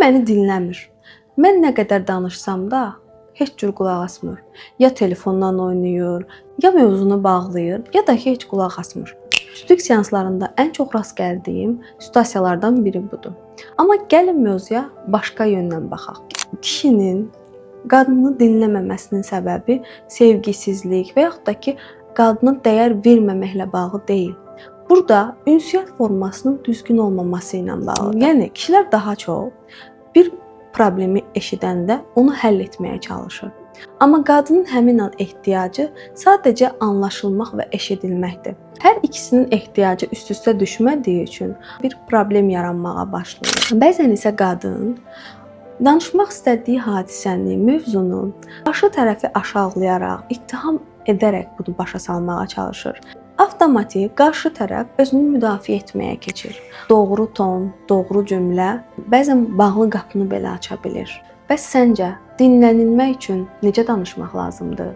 məni dinləmir. Mən nə qədər danışsam da heç cür qulaq asmır. Ya telefondan oynayır, ya mövzunu bağlayır, ya da heç qulaq asmır. Cütlük seanslarında ən çox rast gəldiyim situasiyalardan biri budur. Amma gəlin mövzuya başqa yöndən baxaq. Kişinin qadını dinləməməsinin səbəbi sevgisizlik və yaxud da ki, qadına dəyər verməməklə bağlı deyil. Burada ünsiyyət formasının düzgün olmaması ilə bağlıdır. Yəni kişilər daha çox bir problemi eşidəndə onu həll etməyə çalışır. Amma qadının həmin an ehtiyacı sadəcə anlaşılmaq və eşidilməkdir. Hər ikisinin ehtiyacı üst-üstə düşmədiyi üçün bir problem yaranmağa başlayır. Bəzən isə qadın danışmaq istədiyi hadisəni, mövzunu qarşı tərəfi aşağılayaraq, ittiham edərək bunu başa salmağa çalışır. Avtomatik qarşı tərəf özünü müdafiə etməyə keçir. Doğru ton, doğru cümlə bəzən bağlı qapını belə aça bilir. Bəs səncə dinlənilmək üçün necə danışmaq lazımdır?